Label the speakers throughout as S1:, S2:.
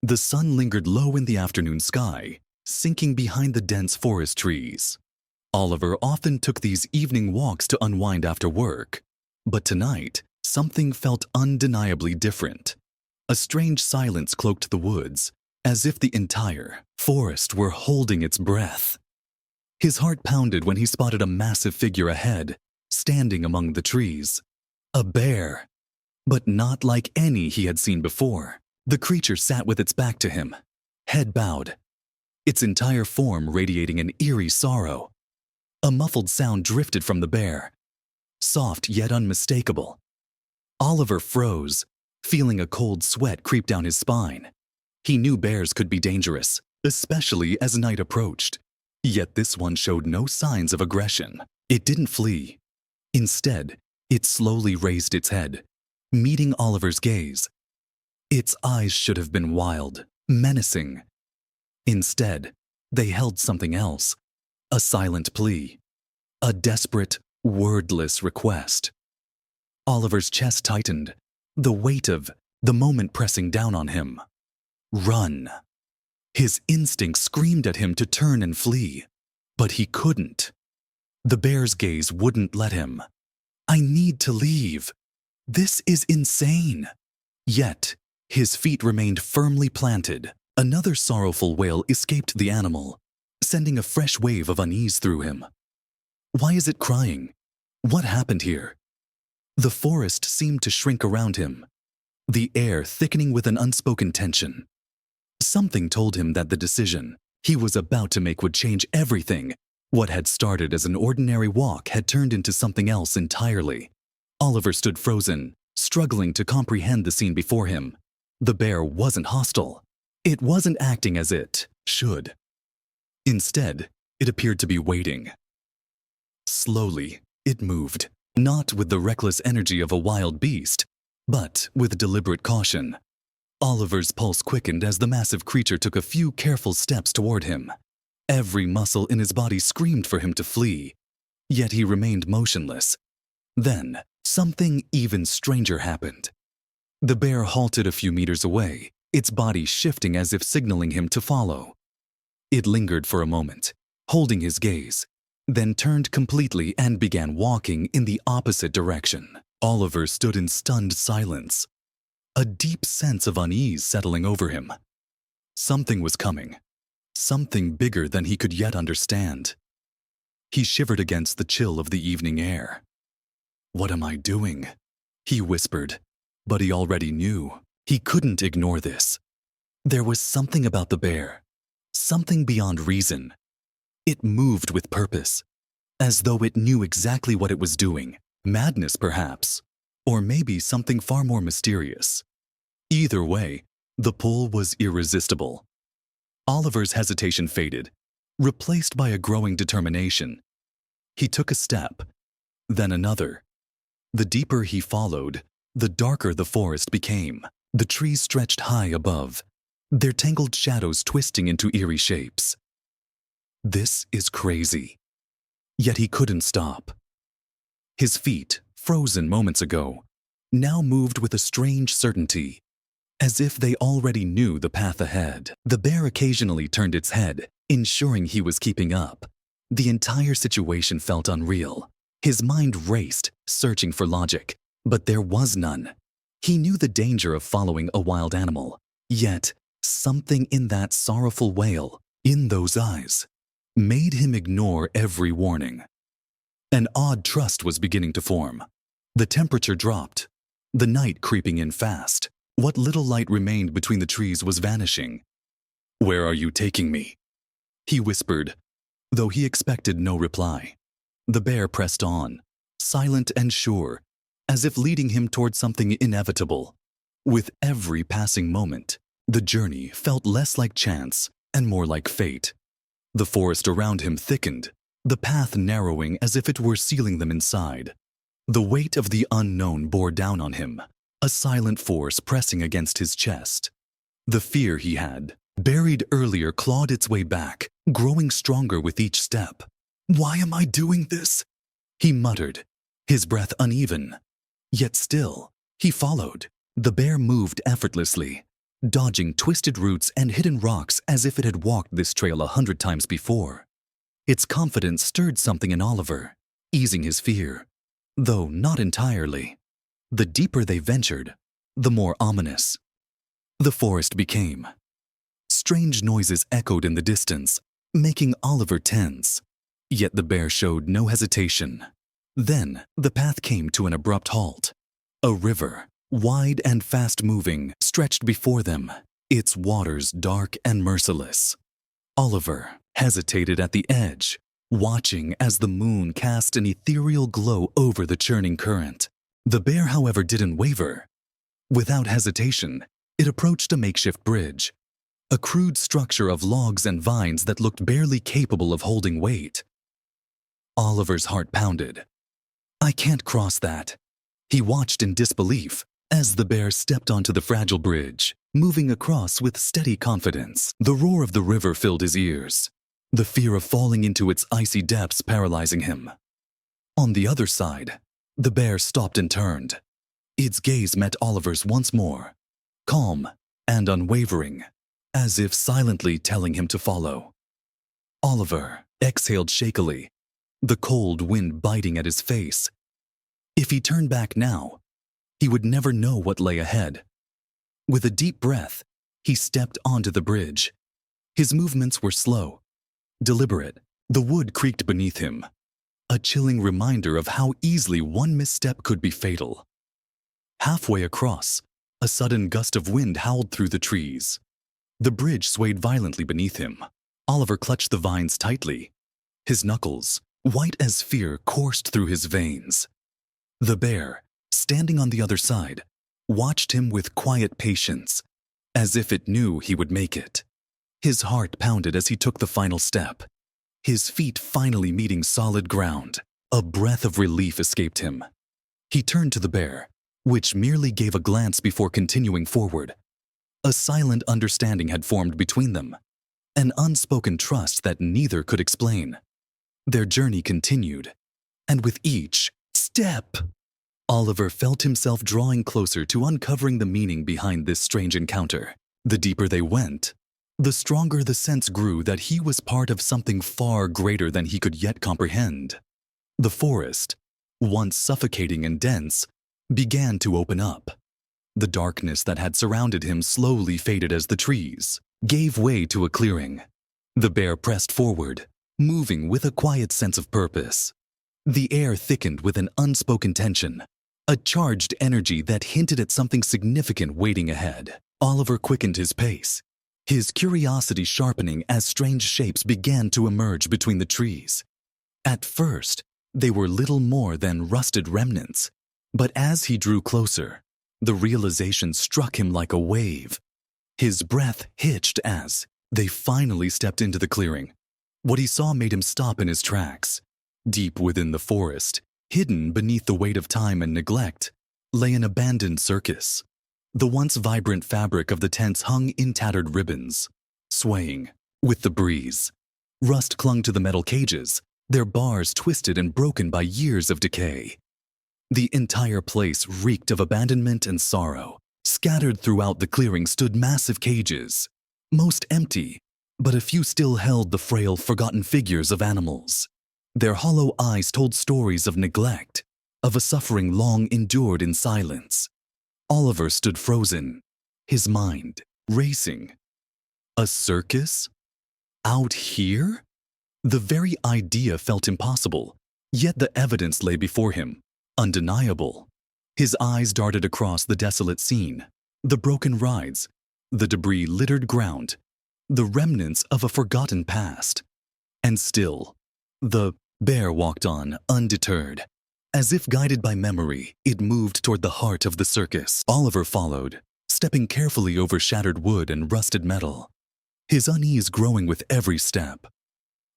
S1: The sun lingered low in the afternoon sky, sinking behind the dense forest trees. Oliver often took these evening walks to unwind after work, but tonight, something felt undeniably different. A strange silence cloaked the woods, as if the entire forest were holding its breath. His heart pounded when he spotted a massive figure ahead, standing among the trees. A bear, but not like any he had seen before. The creature sat with its back to him, head bowed, its entire form radiating an eerie sorrow. A muffled sound drifted from the bear, soft yet unmistakable. Oliver froze, feeling a cold sweat creep down his spine. He knew bears could be dangerous, especially as night approached. Yet this one showed no signs of aggression. It didn't flee. Instead, it slowly raised its head, meeting Oliver's gaze. Its eyes should have been wild, menacing. Instead, they held something else, a silent plea, a desperate, wordless request. Oliver's chest tightened, the weight of the moment pressing down on him. Run. His instinct screamed at him to turn and flee, but he couldn't. The bear's gaze wouldn't let him. I need to leave. This is insane. Yet, his feet remained firmly planted. Another sorrowful wail escaped the animal, sending a fresh wave of unease through him. Why is it crying? What happened here? The forest seemed to shrink around him, the air thickening with an unspoken tension. Something told him that the decision he was about to make would change everything. What had started as an ordinary walk had turned into something else entirely. Oliver stood frozen, struggling to comprehend the scene before him. The bear wasn't hostile. It wasn't acting as it should. Instead, it appeared to be waiting. Slowly, it moved, not with the reckless energy of a wild beast, but with deliberate caution. Oliver's pulse quickened as the massive creature took a few careful steps toward him. Every muscle in his body screamed for him to flee, yet he remained motionless. Then, something even stranger happened. The bear halted a few meters away, its body shifting as if signaling him to follow. It lingered for a moment, holding his gaze, then turned completely and began walking in the opposite direction. Oliver stood in stunned silence, a deep sense of unease settling over him. Something was coming, something bigger than he could yet understand. He shivered against the chill of the evening air. "What am I doing?" he whispered, but he already knew. He couldn't ignore this. There was something about the bear, something beyond reason. It moved with purpose, as though it knew exactly what it was doing. Madness, perhaps, or maybe something far more mysterious. Either way, the pull was irresistible. Oliver's hesitation faded, replaced by a growing determination. He took a step, then another. The deeper he followed, the darker the forest became. The trees stretched high above, their tangled shadows twisting into eerie shapes. This is crazy. Yet he couldn't stop. His feet, frozen moments ago, now moved with a strange certainty, as if they already knew the path ahead. The bear occasionally turned its head, ensuring he was keeping up. The entire situation felt unreal. His mind raced, searching for logic, but there was none. He knew the danger of following a wild animal, yet something in that sorrowful wail, in those eyes, made him ignore every warning. An odd trust was beginning to form. The temperature dropped, the night creeping in fast. What little light remained between the trees was vanishing. "Where are you taking me?" he whispered, though he expected no reply. The bear pressed on, silent and sure, as if leading him toward something inevitable. With every passing moment, the journey felt less like chance and more like fate. The forest around him thickened, the path narrowing as if it were sealing them inside. The weight of the unknown bore down on him, a silent force pressing against his chest. The fear he had, buried earlier, clawed its way back, growing stronger with each step. "Why am I doing this?" he muttered, his breath uneven. Yet still, he followed. The bear moved effortlessly, dodging twisted roots and hidden rocks as if it had walked this trail 100 times before. Its confidence stirred something in Oliver, easing his fear, though not entirely. The deeper they ventured, the more ominous the forest became. Strange noises echoed in the distance, making Oliver tense. Yet the bear showed no hesitation. Then the path came to an abrupt halt. A river, wide and fast-moving, stretched before them, its waters dark and merciless. Oliver hesitated at the edge, watching as the moon cast an ethereal glow over the churning current. The bear, however, didn't waver. Without hesitation, it approached a makeshift bridge, a crude structure of logs and vines that looked barely capable of holding weight. Oliver's heart pounded. "I can't cross that." He watched in disbelief as the bear stepped onto the fragile bridge, moving across with steady confidence. The roar of the river filled his ears, the fear of falling into its icy depths paralyzing him. On the other side, the bear stopped and turned. Its gaze met Oliver's once more, calm and unwavering, as if silently telling him to follow. Oliver exhaled shakily, the cold wind biting at his face. If he turned back now, he would never know what lay ahead. With a deep breath, he stepped onto the bridge. His movements were slow, deliberate. The wood creaked beneath him, a chilling reminder of how easily one misstep could be fatal. Halfway across, a sudden gust of wind howled through the trees. The bridge swayed violently beneath him. Oliver clutched the vines tightly. His knuckles, white as fear, coursed through his veins. The bear, standing on the other side, watched him with quiet patience, as if it knew he would make it. His heart pounded as he took the final step. His feet finally meeting solid ground, a breath of relief escaped him. He turned to the bear, which merely gave a glance before continuing forward. A silent understanding had formed between them, an unspoken trust that neither could explain. Their journey continued, and with each step, Oliver felt himself drawing closer to uncovering the meaning behind this strange encounter. The deeper they went, the stronger the sense grew that he was part of something far greater than he could yet comprehend. The forest, once suffocating and dense, began to open up. The darkness that had surrounded him slowly faded as the trees gave way to a clearing. The bear pressed forward, moving with a quiet sense of purpose. The air thickened with an unspoken tension, a charged energy that hinted at something significant waiting ahead. Oliver quickened his pace, his curiosity sharpening as strange shapes began to emerge between the trees. At first, they were little more than rusted remnants, but as he drew closer, the realization struck him like a wave. His breath hitched as they finally stepped into the clearing. What he saw made him stop in his tracks. Deep within the forest, hidden beneath the weight of time and neglect, lay an abandoned circus. The once vibrant fabric of the tents hung in tattered ribbons, swaying with the breeze. Rust clung to the metal cages, their bars twisted and broken by years of decay. The entire place reeked of abandonment and sorrow. Scattered throughout the clearing stood massive cages, most empty, but a few still held the frail, forgotten figures of animals. Their hollow eyes told stories of neglect, of a suffering long endured in silence. Oliver stood frozen, his mind racing. A circus? Out here? The very idea felt impossible, yet the evidence lay before him, undeniable. His eyes darted across the desolate scene, the broken rides, the debris-littered ground, the remnants of a forgotten past. And still, the bear walked on, undeterred. As if guided by memory, it moved toward the heart of the circus. Oliver followed, stepping carefully over shattered wood and rusted metal, his unease growing with every step.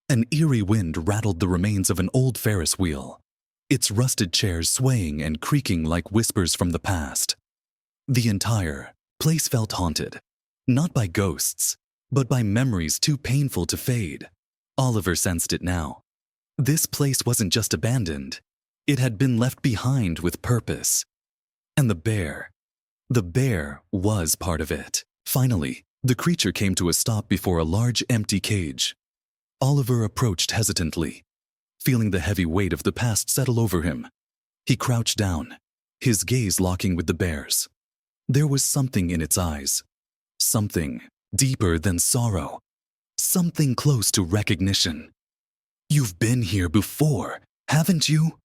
S1: An eerie wind rattled the remains of an old Ferris wheel, its rusted chairs swaying and creaking like whispers from the past. The entire place felt haunted, not by ghosts, but by memories too painful to fade. Oliver sensed it now. This place wasn't just abandoned. It had been left behind with purpose. And the bear was part of it. Finally, the creature came to a stop before a large empty cage. Oliver approached hesitantly, feeling the heavy weight of the past settle over him. He crouched down, his gaze locking with the bear's. There was something in its eyes, something deeper than sorrow, something close to recognition. "You've been here before, haven't you?"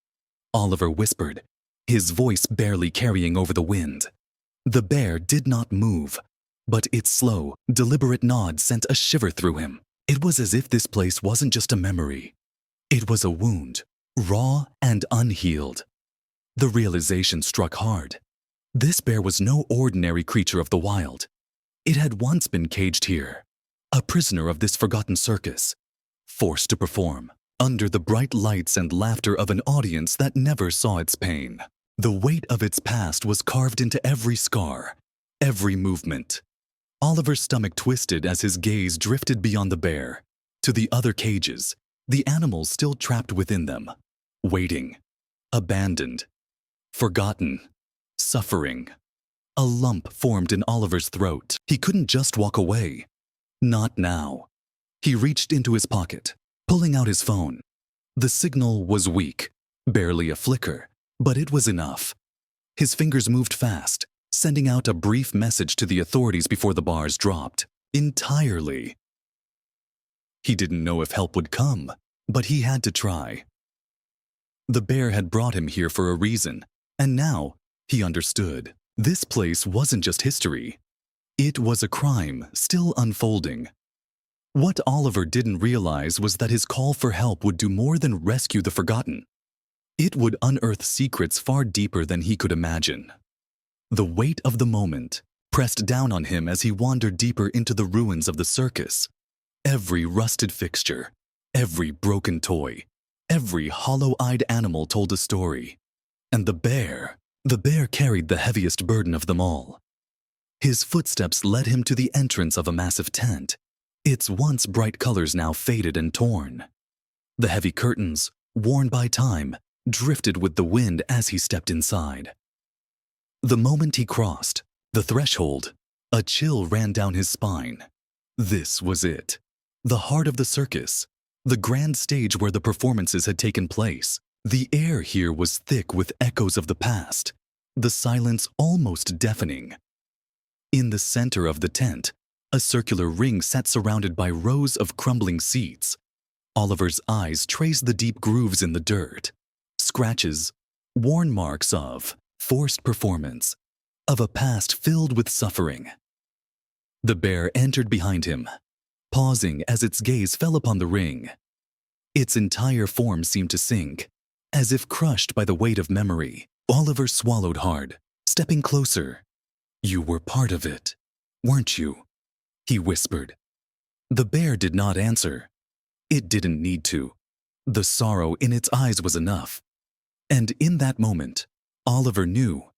S1: Oliver whispered, his voice barely carrying over the wind. The bear did not move, but its slow, deliberate nod sent a shiver through him. It was as if this place wasn't just a memory. It was a wound, raw and unhealed. The realization struck hard. This bear was no ordinary creature of the wild. It had once been caged here, a prisoner of this forgotten circus, forced to perform under the bright lights and laughter of an audience that never saw its pain. The weight of its past was carved into every scar, every movement. Oliver's stomach twisted as his gaze drifted beyond the bear, to the other cages, the animals still trapped within them, waiting, abandoned, forgotten, suffering. A lump formed in Oliver's throat. He couldn't just walk away. Not now. He reached into his pocket, pulling out his phone. The signal was weak, barely a flicker, but it was enough. His fingers moved fast, sending out a brief message to the authorities before the bars dropped, entirely. He didn't know if help would come, but he had to try. The bear had brought him here for a reason, and now he understood. This place wasn't just history. It was a crime still unfolding. What Oliver didn't realize was that his call for help would do more than rescue the forgotten. It would unearth secrets far deeper than he could imagine. The weight of the moment pressed down on him as he wandered deeper into the ruins of the circus. Every rusted fixture, every broken toy, every hollow-eyed animal told a story. And the bear carried the heaviest burden of them all. His footsteps led him to the entrance of a massive tent, its once bright colors now faded and torn. The heavy curtains, worn by time, drifted with the wind as he stepped inside. The moment he crossed the threshold, a chill ran down his spine. This was it. The heart of the circus, the grand stage where the performances had taken place. The air here was thick with echoes of the past, the silence almost deafening. In the center of the tent, a circular ring sat surrounded by rows of crumbling seats. Oliver's eyes traced the deep grooves in the dirt, scratches, worn marks of forced performance, of a past filled with suffering. The bear entered behind him, pausing as its gaze fell upon the ring. Its entire form seemed to sink, as if crushed by the weight of memory. Oliver swallowed hard, stepping closer. "You were part of it, weren't you?" he whispered. The bear did not answer. It didn't need to. The sorrow in its eyes was enough. And in that moment, Oliver knew.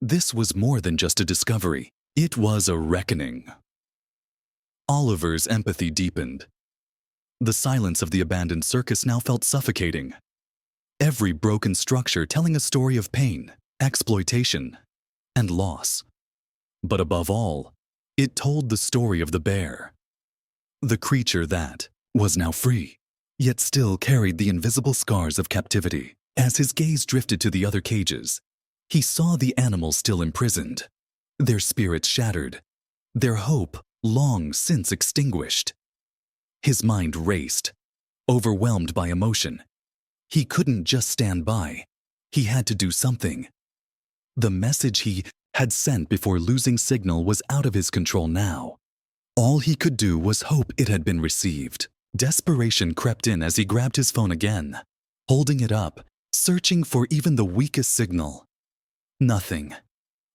S1: This was more than just a discovery. It was a reckoning. Oliver's empathy deepened. The silence of the abandoned circus now felt suffocating. Every broken structure telling a story of pain, exploitation, and loss. But above all, it told the story of the bear. The creature that was now free, yet still carried the invisible scars of captivity. As his gaze drifted to the other cages, he saw the animals still imprisoned, their spirits shattered, their hope long since extinguished. His mind raced, overwhelmed by emotion. He couldn't just stand by. He had to do something. The message he had sent before losing signal was out of his control now. All he could do was hope it had been received. Desperation crept in as he grabbed his phone again, holding it up, searching for even the weakest signal. Nothing.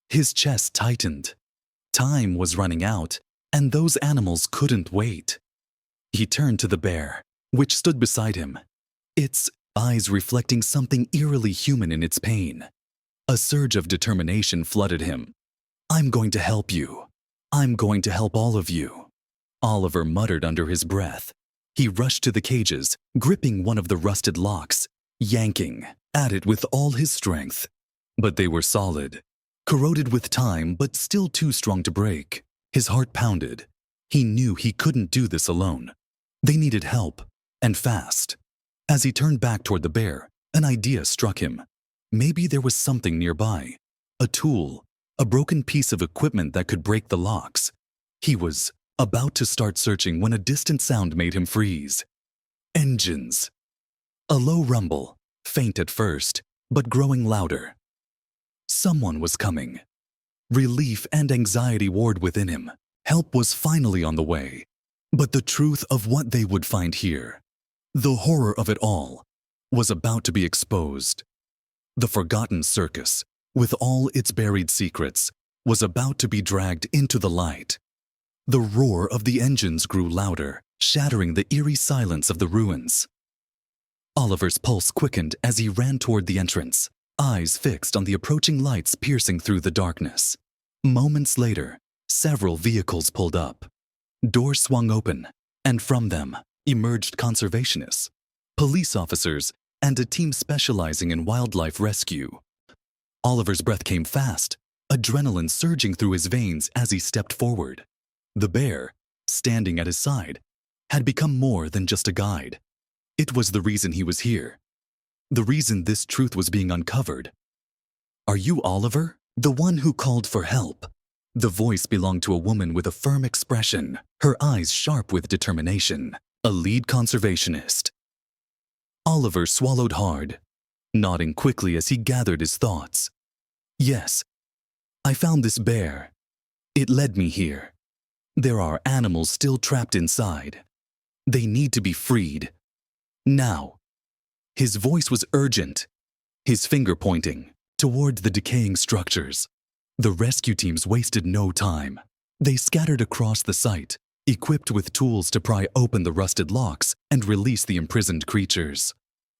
S1: His chest tightened. Time was running out, and those animals couldn't wait. He turned to the bear, which stood beside him, its eyes reflecting something eerily human in its pain. A surge of determination flooded him. "I'm going to help you. I'm going to help all of you," Oliver muttered under his breath. He rushed to the cages, gripping one of the rusted locks, yanking at it with all his strength. But they were solid, corroded with time but still too strong to break. His heart pounded. He knew he couldn't do this alone. They needed help, and fast. As he turned back toward the bear, an idea struck him. Maybe there was something nearby. A tool, a broken piece of equipment that could break the locks. He was about to start searching when a distant sound made him freeze. Engines. A low rumble, faint at first, but growing louder. Someone was coming. Relief and anxiety warred within him. Help was finally on the way. But the truth of what they would find here, the horror of it all, was about to be exposed. The forgotten circus, with all its buried secrets, was about to be dragged into the light. The roar of the engines grew louder, shattering the eerie silence of the ruins. Oliver's pulse quickened as he ran toward the entrance, eyes fixed on the approaching lights piercing through the darkness. Moments later, several vehicles pulled up. Doors swung open, and from them emerged conservationists, police officers, and a team specializing in wildlife rescue. Oliver's breath came fast, adrenaline surging through his veins as he stepped forward. The bear, standing at his side, had become more than just a guide. It was the reason he was here. The reason this truth was being uncovered. "Are you Oliver? The one who called for help?" The voice belonged to a woman with a firm expression, her eyes sharp with determination, a lead conservationist. Oliver swallowed hard, nodding quickly as he gathered his thoughts. "Yes, I found this bear. It led me here. There are animals still trapped inside. They need to be freed. Now." His voice was urgent, his finger pointing toward the decaying structures. The rescue teams wasted no time. They scattered across the site, equipped with tools to pry open the rusted locks and release the imprisoned creatures.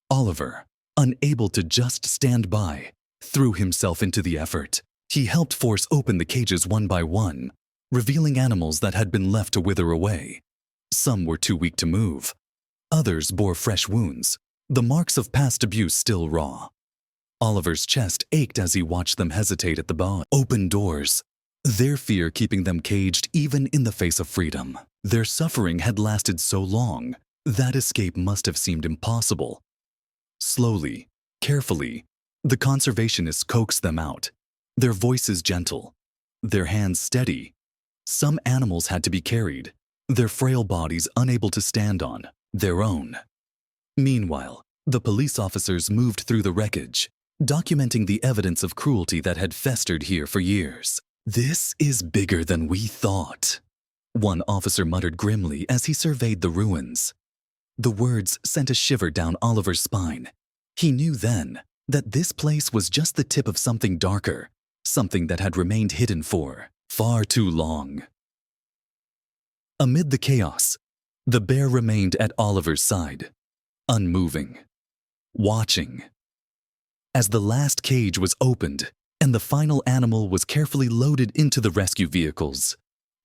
S1: Oliver, unable to just stand by, threw himself into the effort. He helped force open the cages one by one, revealing animals that had been left to wither away. Some were too weak to move. Others bore fresh wounds, the marks of past abuse still raw. Oliver's chest ached as he watched them hesitate at the open doors, their fear keeping them caged even in the face of freedom. Their suffering had lasted so long, that escape must have seemed impossible. Slowly, carefully, the conservationists coaxed them out, their voices gentle, their hands steady. Some animals had to be carried, their frail bodies unable to stand on their own. Meanwhile, the police officers moved through the wreckage, documenting the evidence of cruelty that had festered here for years. "This is bigger than we thought," one officer muttered grimly as he surveyed the ruins. The words sent a shiver down Oliver's spine. He knew then that this place was just the tip of something darker, something that had remained hidden for far too long. Amid the chaos, the bear remained at Oliver's side, unmoving, watching. As the last cage was opened and the final animal was carefully loaded into the rescue vehicles,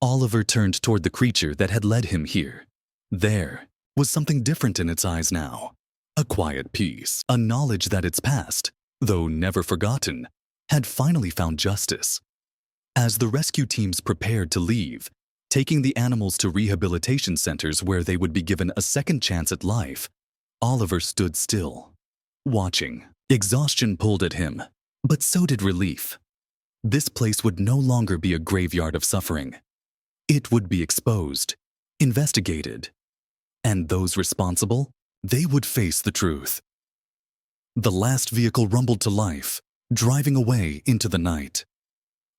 S1: Oliver turned toward the creature that had led him here. There was something different in its eyes now. A quiet peace, a knowledge that its past, though never forgotten, had finally found justice. As the rescue teams prepared to leave, taking the animals to rehabilitation centers where they would be given a second chance at life, Oliver stood still, watching. Exhaustion pulled at him, but so did relief. This place would no longer be a graveyard of suffering. It would be exposed, investigated, and those responsible, they would face the truth. The last vehicle rumbled to life, driving away into the night.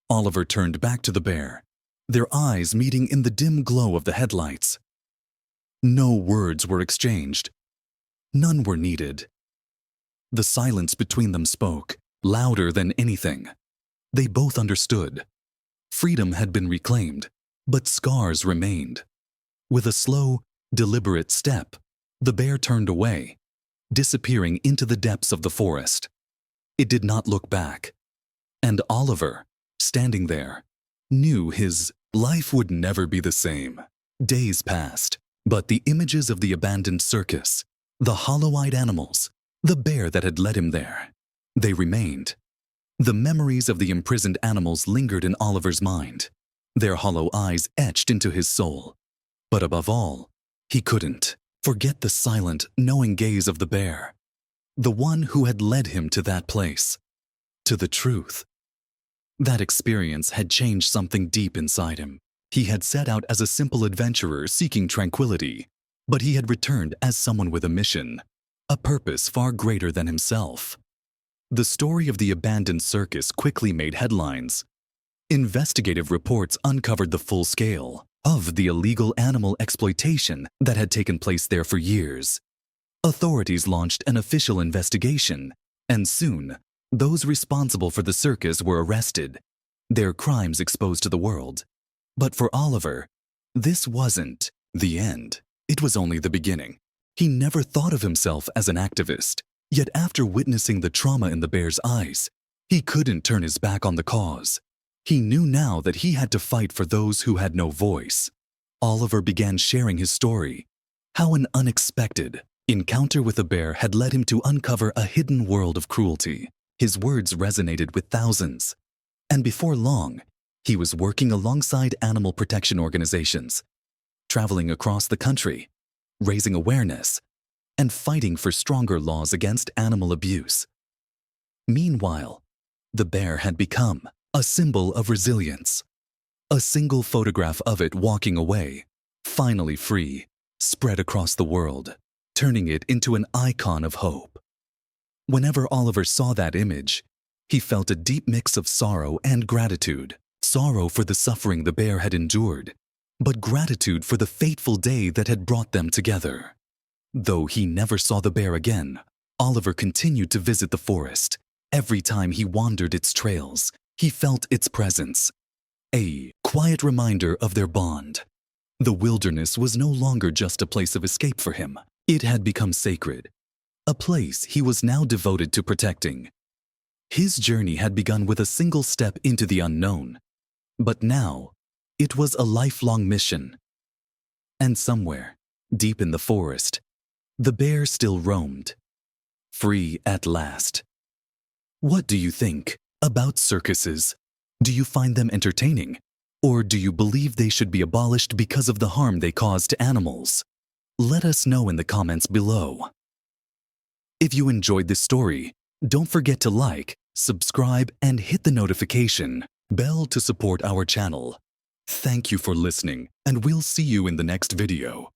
S1: Oliver turned back to the bear, their eyes meeting in the dim glow of the headlights. No words were exchanged. None were needed. The silence between them spoke, louder than anything. They both understood. Freedom had been reclaimed, but scars remained. With a slow, deliberate step, the bear turned away, disappearing into the depths of the forest. It did not look back. And Oliver, standing there, knew his life would never be the same. Days passed, but the images of the abandoned circus, the hollow-eyed animals, the bear that had led him there, they remained. The memories of the imprisoned animals lingered in Oliver's mind. their hollow eyes etched into his soul. But above all, he couldn't forget the silent, knowing gaze of the bear, the one who had led him to that place, to the truth. That experience had changed something deep inside him. He had set out as a simple adventurer seeking tranquility, but he had returned as someone with a mission, a purpose far greater than himself. The story of the abandoned circus quickly made headlines. Investigative reports uncovered the full scale of the illegal animal exploitation that had taken place there for years. Authorities launched an official investigation, and soon, those responsible for the circus were arrested, their crimes exposed to the world. But for Oliver, this wasn't the end. It was only the beginning. He never thought of himself as an activist, yet after witnessing the trauma in the bear's eyes, he couldn't turn his back on the cause. He knew now that he had to fight for those who had no voice. Oliver began sharing his story, how an unexpected encounter with a bear had led him to uncover a hidden world of cruelty. His words resonated with thousands, and before long, he was working alongside animal protection organizations, traveling across the country, raising awareness, and fighting for stronger laws against animal abuse. Meanwhile, the bear had become a symbol of resilience. A single photograph of it walking away, finally free, spread across the world, turning it into an icon of hope. Whenever Oliver saw that image, he felt a deep mix of sorrow and gratitude. Sorrow for the suffering the bear had endured, but gratitude for the fateful day that had brought them together. Though he never saw the bear again, Oliver continued to visit the forest. Every time he wandered its trails, he felt its presence, a quiet reminder of their bond. The wilderness was no longer just a place of escape for him. It had become sacred, a place he was now devoted to protecting. His journey had begun with a single step into the unknown, but now it was a lifelong mission. And somewhere, deep in the forest, the bear still roamed, free at last. What do you think about circuses? Do you find them entertaining? Or do you believe they should be abolished because of the harm they cause to animals? Let us know in the comments below. If you enjoyed this story, don't forget to like, subscribe, and hit the notification bell to support our channel. Thank you for listening, and we'll see you in the next video.